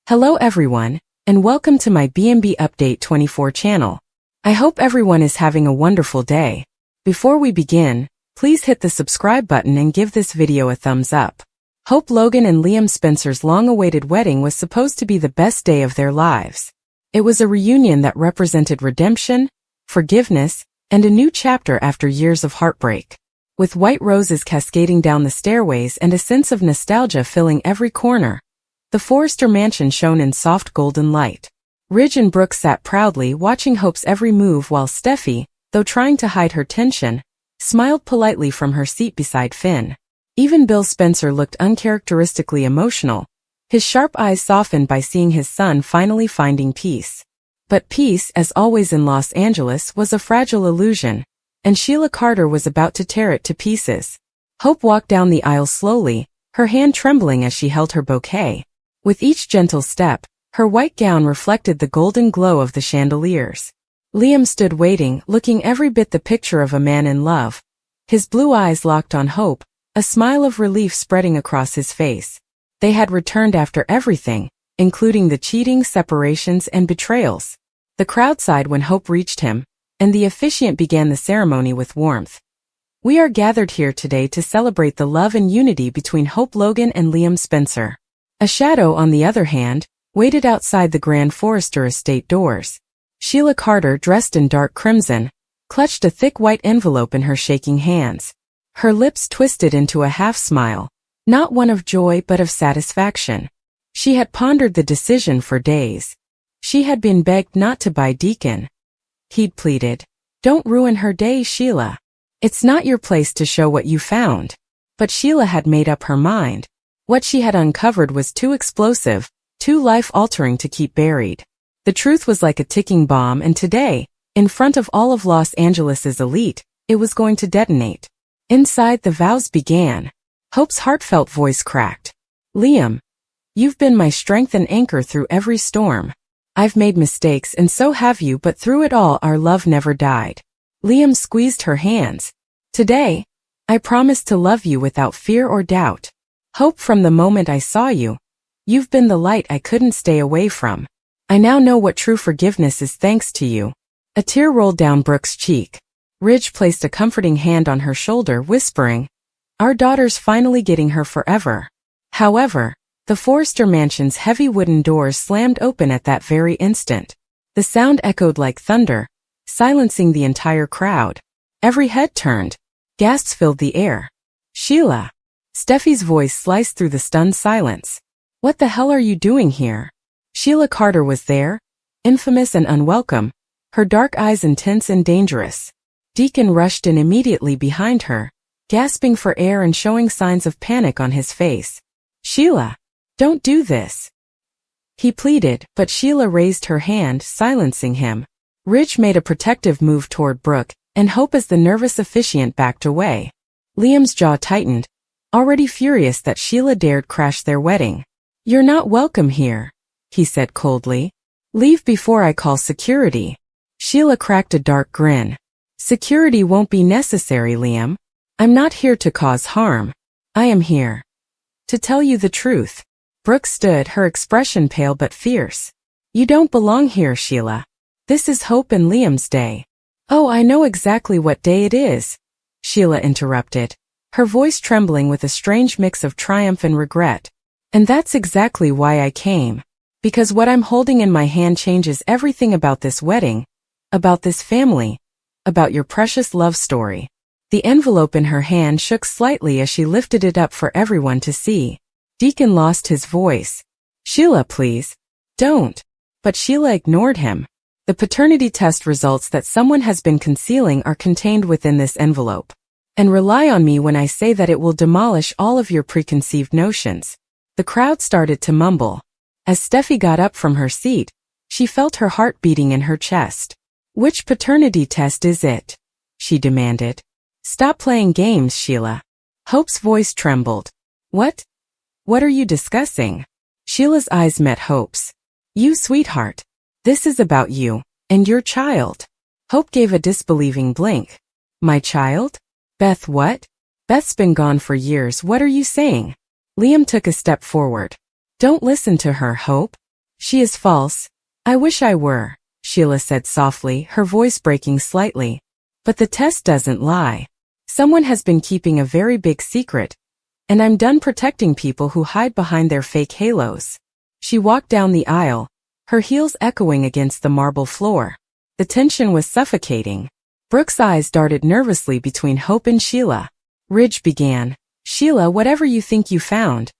Hello everyone, and welcome to my B&B Update 24 channel. I hope everyone is having a wonderful day. Before we begin, please hit the subscribe button and give this video a thumbs up. Hope Logan and Liam Spencer's long-awaited wedding was supposed to be the best day of their lives. It was a reunion that represented redemption, forgiveness, and a new chapter after years of heartbreak. With white roses cascading down the stairways and a sense of nostalgia filling every corner, the Forrester mansion shone in soft golden light. Ridge and Brooke sat proudly watching Hope's every move while Steffi, though trying to hide her tension, smiled politely from her seat beside Finn. Even Bill Spencer looked uncharacteristically emotional, his sharp eyes softened by seeing his son finally finding peace. But peace, as always in Los Angeles, was a fragile illusion, and Sheila Carter was about to tear it to pieces. Hope walked down the aisle slowly, her hand trembling as she held her bouquet. With each gentle step, her white gown reflected the golden glow of the chandeliers. Liam stood waiting, looking every bit the picture of a man in love. His blue eyes locked on Hope, a smile of relief spreading across his face. They had returned after everything, including the cheating, separations, and betrayals. The crowd sighed when Hope reached him, and the officiant began the ceremony with warmth. We are gathered here today to celebrate the love and unity between Hope Logan and Liam Spencer. A shadow, on the other hand, waited outside the Grand Forrester estate doors. Sheila Carter, dressed in dark crimson, clutched a thick white envelope in her shaking hands. Her lips twisted into a half-smile, not one of joy but of satisfaction. She had pondered the decision for days. She had been begged not to buy Deacon. He'd pleaded, "Don't ruin her day, Sheila. It's not your place to show what you found." But Sheila had made up her mind. What she had uncovered was too explosive, too life-altering to keep buried. The truth was like a ticking bomb, and today, in front of all of Los Angeles's elite, it was going to detonate. Inside, the vows began. Hope's heartfelt voice cracked. "Liam, you've been my strength and anchor through every storm. I've made mistakes and so have you, but through it all our love never died." Liam squeezed her hands. "Today, I promise to love you without fear or doubt. Hope, from the moment I saw you, you've been the light I couldn't stay away from. I now know what true forgiveness is thanks to you." A tear rolled down Brooke's cheek. Ridge placed a comforting hand on her shoulder, whispering, "Our daughter's finally getting her forever." However, the Forrester mansion's heavy wooden doors slammed open at that very instant. The sound echoed like thunder, silencing the entire crowd. Every head turned. Gasps filled the air. "Sheila!" Steffi's voice sliced through the stunned silence. "What the hell are you doing here?" Sheila Carter was there, infamous and unwelcome, her dark eyes intense and dangerous. Deacon rushed in immediately behind her, gasping for air and showing signs of panic on his face. "Sheila, don't do this," he pleaded, but Sheila raised her hand, silencing him. Ridge made a protective move toward Brooke, and Hope as the nervous officiant backed away. Liam's jaw tightened, already furious that Sheila dared crash their wedding. "You're not welcome here," he said coldly. "Leave before I call security." Sheila cracked a dark grin. "Security won't be necessary, Liam. I'm not here to cause harm. I am here to tell you the truth." Brooke stood, her expression pale but fierce. "You don't belong here, Sheila. This is Hope and Liam's day." "Oh, I know exactly what day it is," Sheila interrupted, her voice trembling with a strange mix of triumph and regret. "And that's exactly why I came. Because what I'm holding in my hand changes everything about this wedding, about this family, about your precious love story." The envelope in her hand shook slightly as she lifted it up for everyone to see. Deacon lost his voice. "Sheila, please. Don't." But Sheila ignored him. "The paternity test results that someone has been concealing are contained within this envelope. And rely on me when I say that it will demolish all of your preconceived notions." The crowd started to mumble. As Steffi got up from her seat, she felt her heart beating in her chest. "Which paternity test is it?" she demanded. "Stop playing games, Sheila." Hope's voice trembled. What are you discussing?" Sheila's eyes met Hope's. "You, sweetheart. This is about you, and your child." Hope gave a disbelieving blink. "My child? Beth, what?" "Beth's been gone for years. What are you saying?" Liam took a step forward. "Don't listen to her, Hope. She is false. I wish I were, Sheila said softly, her voice breaking slightly. But the test doesn't lie. Someone has been keeping a very big secret, and I'm done protecting people who hide behind their fake halos. She walked down the aisle, her heels echoing against the marble floor. The tension was suffocating. Brooke's eyes darted nervously between Hope and Sheila. Ridge began. Sheila, whatever you think you found.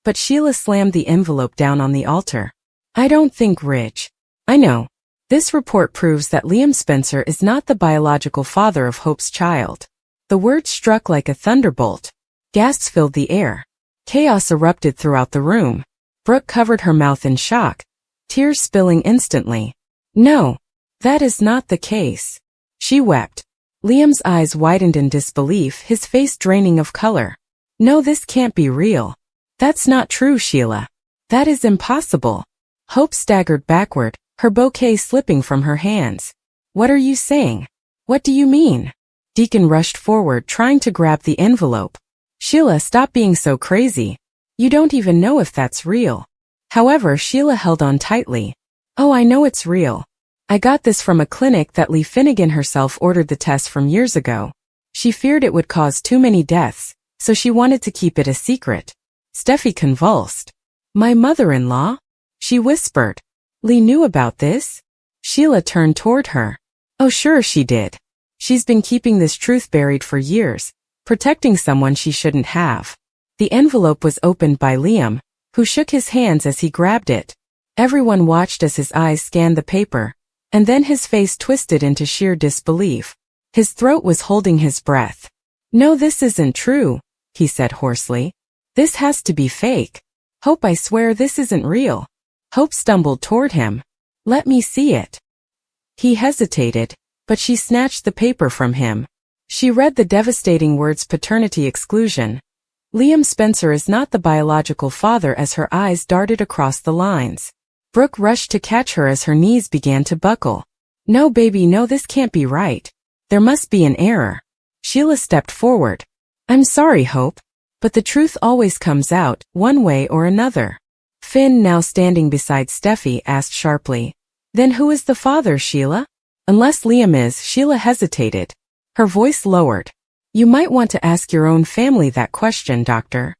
But Sheila slammed the envelope down on the altar. I don't think Ridge. I know. This report proves that Liam Spencer is not the biological father of Hope's child. The words struck like a thunderbolt. Gasps filled the air. Chaos erupted throughout the room. Brooke covered her mouth in shock, tears spilling instantly. No, that is not the case. She wept. Liam's eyes widened in disbelief, his face draining of color. No, this can't be real. That's not true, Sheila. That is impossible. Hope staggered backward, her bouquet slipping from her hands. What are you saying? What do you mean? Deacon rushed forward, trying to grab the envelope. Sheila, stop being so crazy. You don't even know if that's real. However, Sheila held on tightly. Oh, I know it's real. I got this from a clinic that Lee Finnegan herself ordered the test from years ago. She feared it would cause too many deaths, so she wanted to keep it a secret. Steffi convulsed. My mother-in-law? She whispered. Lee knew about this? Sheila turned toward her. Oh, sure she did. She's been keeping this truth buried for years, protecting someone she shouldn't have. The envelope was opened by Liam, who shook his hands as he grabbed it. Everyone watched as his eyes scanned the paper, and then his face twisted into sheer disbelief. His throat was holding his breath. No, this isn't true, he said hoarsely. This has to be fake. Hope, I swear this isn't real. Hope stumbled toward him. Let me see it. He hesitated, but she snatched the paper from him. She read the devastating words paternity exclusion. Liam Spencer is not the biological father as her eyes darted across the lines. Brooke rushed to catch her as her knees began to buckle. No, baby, no, this can't be right. There must be an error. Sheila stepped forward. I'm sorry, Hope, but the truth always comes out, one way or another. Finn, now standing beside Steffi, asked sharply. Then who is the father, Sheila? Unless Liam is, Sheila hesitated. Her voice lowered. You might want to ask your own family that question, Doctor.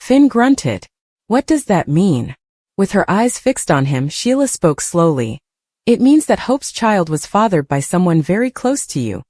Finn grunted. What does that mean? With her eyes fixed on him, Sheila spoke slowly. It means that Hope's child was fathered by someone very close to you.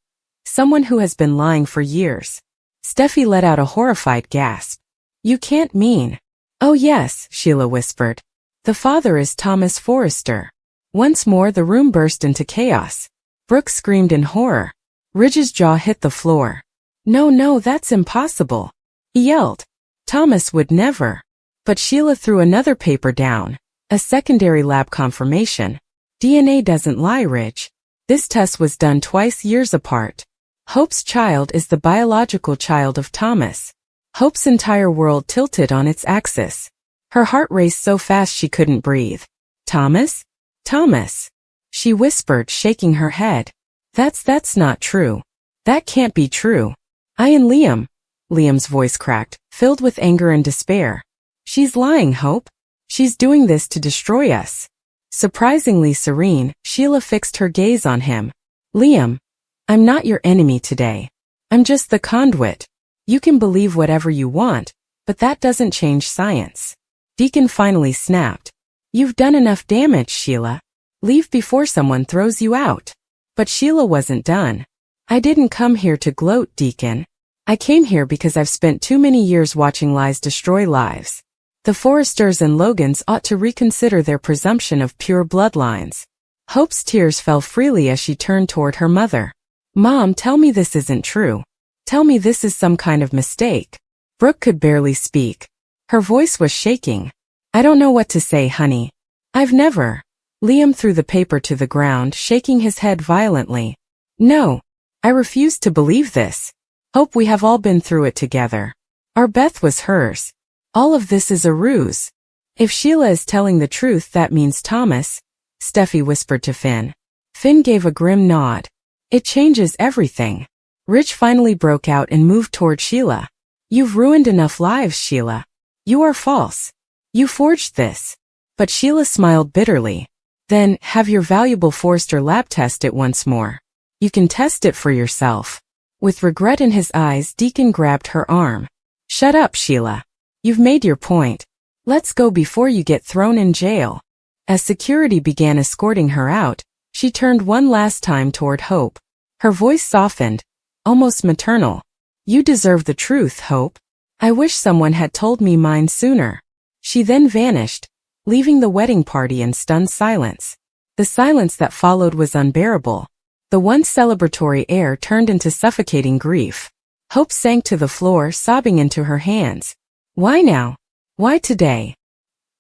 Someone who has been lying for years. Steffi let out a horrified gasp. You can't mean. Oh yes, Sheila whispered. The father is Thomas Forrester. Once more the room burst into chaos. Brooke screamed in horror. Ridge's jaw hit the floor. No, that's impossible. He yelled. Thomas would never. But Sheila threw another paper down. A secondary lab confirmation. DNA doesn't lie, Ridge. This test was done twice years apart. Hope's child is the biological child of Thomas. Hope's entire world tilted on its axis. Her heart raced so fast she couldn't breathe. Thomas? Thomas. She whispered, shaking her head. That's not true. That can't be true. I and Liam. Liam's voice cracked, filled with anger and despair. She's lying, Hope. She's doing this to destroy us. Surprisingly serene, Sheila fixed her gaze on him. Liam, I'm not your enemy today. I'm just the conduit. You can believe whatever you want, but that doesn't change science. Deacon finally snapped. You've done enough damage, Sheila. Leave before someone throws you out. But Sheila wasn't done. I didn't come here to gloat, Deacon. I came here because I've spent too many years watching lies destroy lives. The Forresters and Logans ought to reconsider their presumption of pure bloodlines. Hope's tears fell freely as she turned toward her mother. Mom, tell me this isn't true. Tell me this is some kind of mistake. Brooke could barely speak. Her voice was shaking. I don't know what to say, honey. I've never. Liam threw the paper to the ground, shaking his head violently. No. I refuse to believe this. Hope, we have all been through it together. Our Beth was hers. All of this is a ruse. If Sheila is telling the truth, that means Thomas, Steffi whispered to Finn. Finn gave a grim nod. It changes everything. Ridge finally broke out and moved toward Sheila. You've ruined enough lives, Sheila. You are false. You forged this. But Sheila smiled bitterly. Then, have your valuable Forrester lab test it once more. You can test it for yourself. With regret in his eyes, Deacon grabbed her arm. Shut up, Sheila. You've made your point. Let's go before you get thrown in jail. As security began escorting her out, she turned one last time toward Hope. Her voice softened, almost maternal. You deserve the truth, Hope. I wish someone had told me mine sooner. She then vanished, leaving the wedding party in stunned silence. The silence that followed was unbearable. The once celebratory air turned into suffocating grief. Hope sank to the floor, sobbing into her hands. Why now? Why today?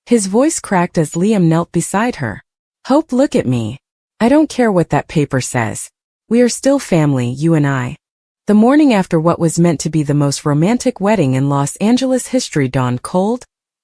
His voice cracked as Liam knelt beside her. Hope, look at me. I don't care what that paper says. We are still family, you and I. The morning after what was meant to be the most romantic wedding in Los Angeles history dawned cold,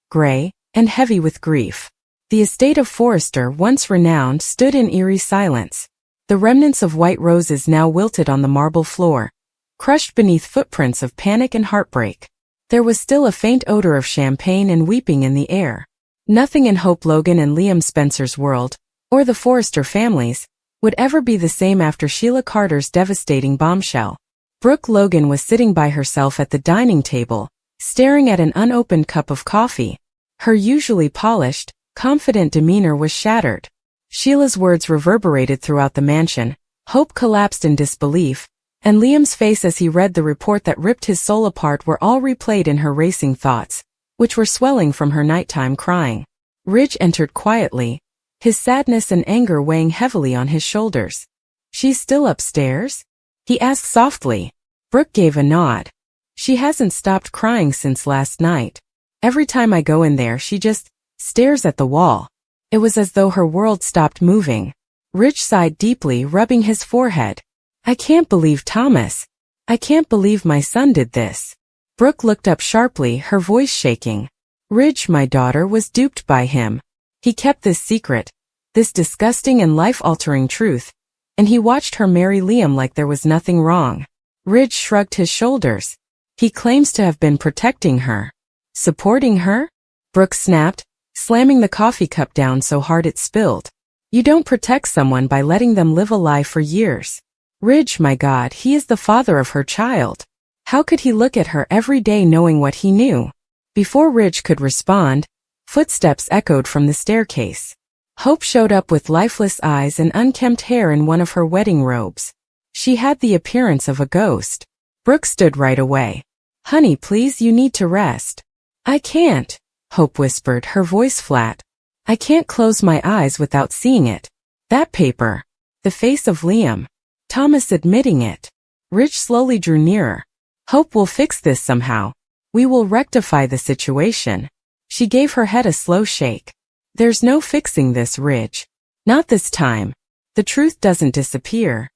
gray, and heavy with grief. The estate of Forrester, once renowned, stood in eerie silence. The remnants of white roses now wilted on the marble floor, crushed beneath footprints of panic and heartbreak. There was still a faint odor of champagne and weeping in the air. Nothing in Hope Logan and Liam Spencer's world, or the Forrester families, would ever be the same after Sheila Carter's devastating bombshell. Brooke Logan was sitting by herself at the dining table, staring at an unopened cup of coffee. Her usually polished, confident demeanor was shattered. Sheila's words reverberated throughout the mansion. Hope collapsed in disbelief, and Liam's face as he read the report that ripped his soul apart were all replayed in her racing thoughts, which were swelling from her nighttime crying. Ridge entered quietly, his sadness and anger weighing heavily on his shoulders. She's still upstairs? He asked softly. Brooke gave a nod. She hasn't stopped crying since last night. Every time I go in there she just stares at the wall. It was as though her world stopped moving. Ridge sighed deeply, rubbing his forehead. I can't believe Thomas. I can't believe my son did this. Brooke looked up sharply, her voice shaking. Ridge, my daughter was duped by him. He kept this secret, this disgusting and life-altering truth, and he watched her marry Liam like there was nothing wrong. Ridge shrugged his shoulders. He claims to have been protecting her. Supporting her? Brooke snapped, slamming the coffee cup down so hard it spilled. You don't protect someone by letting them live a lie for years. Ridge, my God, he is the father of her child. How could he look at her every day knowing what he knew? Before Ridge could respond, footsteps echoed from the staircase. Hope showed up with lifeless eyes and unkempt hair in one of her wedding robes. She had the appearance of a ghost. Brooke stood right away. Honey, please, you need to rest. I can't, Hope whispered, her voice flat. I can't close my eyes without seeing it. That paper. The face of Liam. Thomas admitting it. Ridge slowly drew nearer. Hope will fix this somehow. We will rectify the situation. She gave her head a slow shake. There's no fixing this, Ridge. Not this time. The truth doesn't disappear.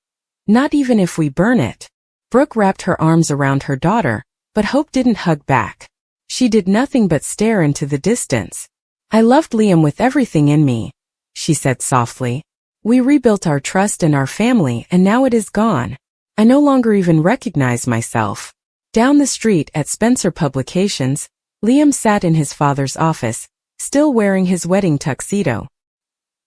Not even if we burn it. Brooke wrapped her arms around her daughter, but Hope didn't hug back. She did nothing but stare into the distance. I loved Liam with everything in me, she said softly. We rebuilt our trust and our family, and now it is gone. I no longer even recognize myself. Down the street at Spencer Publications, Liam sat in his father's office, still wearing his wedding tuxedo.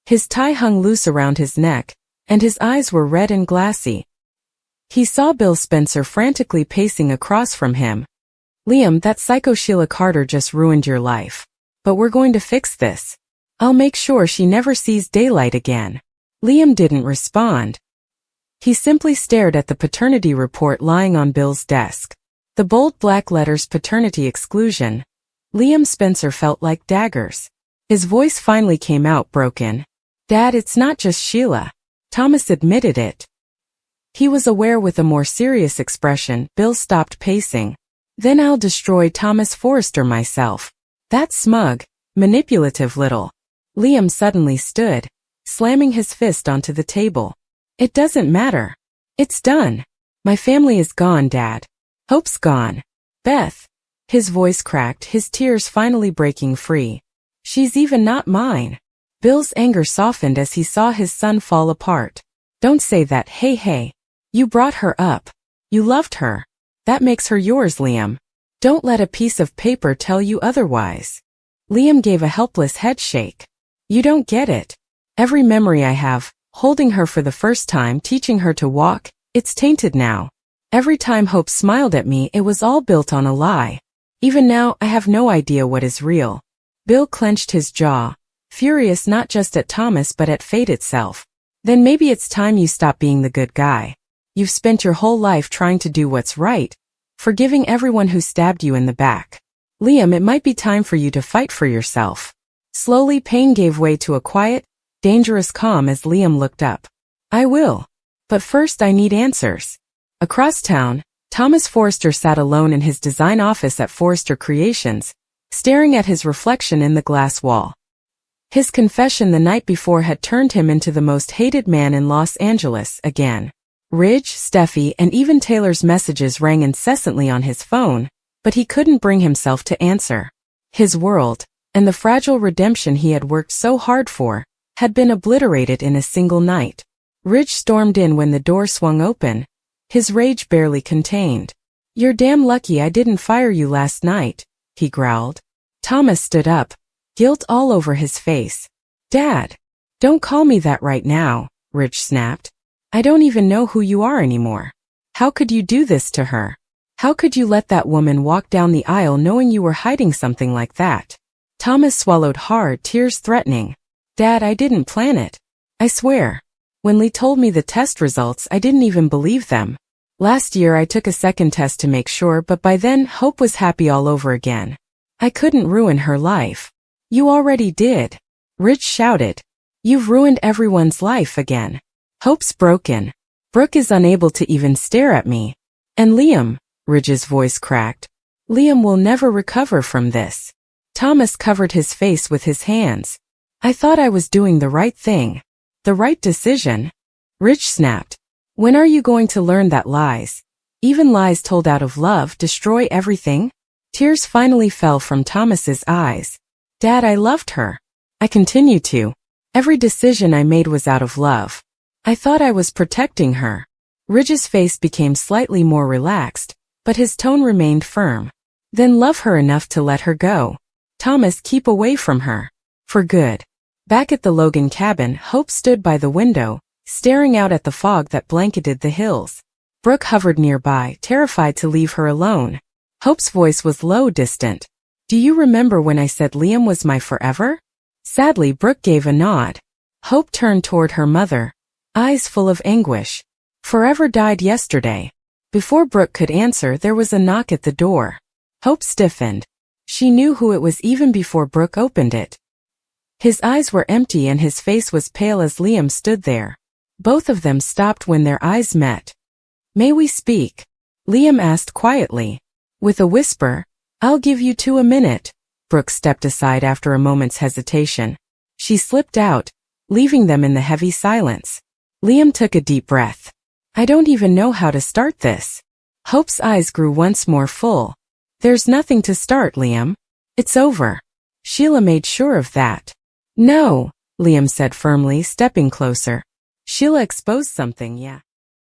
His tie hung loose around his neck, and his eyes were red and glassy. He saw Bill Spencer frantically pacing across from him. Liam, that psycho Sheila Carter just ruined your life. But we're going to fix this. I'll make sure she never sees daylight again. Liam didn't respond. He simply stared at the paternity report lying on Bill's desk. The bold black letters paternity exclusion. Liam Spencer felt like daggers. His voice finally came out broken. Dad, it's not just Sheila. Thomas admitted it. He was aware with a more serious expression. Bill stopped pacing. Then I'll destroy Thomas Forrester myself. That smug, manipulative little. Liam suddenly stood, slamming his fist onto the table. It doesn't matter. It's done. My family is gone, Dad. Hope's gone. Beth. His voice cracked, his tears finally breaking free. She's even not mine. Bill's anger softened as he saw his son fall apart. Don't say that, hey. You brought her up. You loved her. That makes her yours, Liam. Don't let a piece of paper tell you otherwise. Liam gave a helpless head shake. You don't get it. Every memory I have, holding her for the first time, teaching her to walk, it's tainted now. Every time Hope smiled at me, it was all built on a lie. Even now, I have no idea what is real. Bill clenched his jaw, furious not just at Thomas but at fate itself. Then maybe it's time you stop being the good guy. You've spent your whole life trying to do what's right, forgiving everyone who stabbed you in the back. Liam, it might be time for you to fight for yourself. Slowly, pain gave way to a quiet, dangerous calm as Liam looked up. I will. But first I need answers. Across town, Thomas Forrester sat alone in his design office at Forrester Creations, staring at his reflection in the glass wall. His confession the night before had turned him into the most hated man in Los Angeles again. Ridge, Steffi, and even Taylor's messages rang incessantly on his phone, but he couldn't bring himself to answer. His world, and the fragile redemption he had worked so hard for, had been obliterated in a single night. Ridge stormed in when the door swung open, his rage barely contained. You're damn lucky I didn't fire you last night, he growled. Thomas stood up, guilt all over his face. Dad, don't call me that right now, Ridge snapped. I don't even know who you are anymore. How could you do this to her? How could you let that woman walk down the aisle knowing you were hiding something like that? Thomas swallowed hard, tears threatening. Dad, I didn't plan it. I swear. When Lee told me the test results, I didn't even believe them. Last year I took a second test to make sure, but by then Hope was happy all over again. I couldn't ruin her life. You already did. Ridge shouted. You've ruined everyone's life again. Hope's broken. Brooke is unable to even stare at me. And Liam, Ridge's voice cracked. Liam will never recover from this. Thomas covered his face with his hands. I thought I was doing the right thing. The right decision. Ridge snapped. When are you going to learn that lies, even lies told out of love, destroy everything? Tears finally fell from Thomas's eyes. Dad, I loved her. I continue to. Every decision I made was out of love. I thought I was protecting her. Ridge's face became slightly more relaxed, but his tone remained firm. Then love her enough to let her go. Thomas, keep away from her. For good. Back at the Logan cabin, Hope stood by the window, staring out at the fog that blanketed the hills. Brooke hovered nearby, terrified to leave her alone. Hope's voice was low, distant. Do you remember when I said Liam was my forever? Sadly, Brooke gave a nod. Hope turned toward her mother, eyes full of anguish. Forever died yesterday. Before Brooke could answer, there was a knock at the door. Hope stiffened. She knew who it was even before Brooke opened it. His eyes were empty and his face was pale as Liam stood there. Both of them stopped when their eyes met. May we speak? Liam asked quietly. With a whisper, I'll give you 2 minutes. Brooke stepped aside after a moment's hesitation. She slipped out, leaving them in the heavy silence. Liam took a deep breath. I don't even know how to start this. Hope's eyes grew once more full. There's nothing to start, Liam. It's over. Sheila made sure of that. No, Liam said firmly, stepping closer. Sheila exposed something, yeah.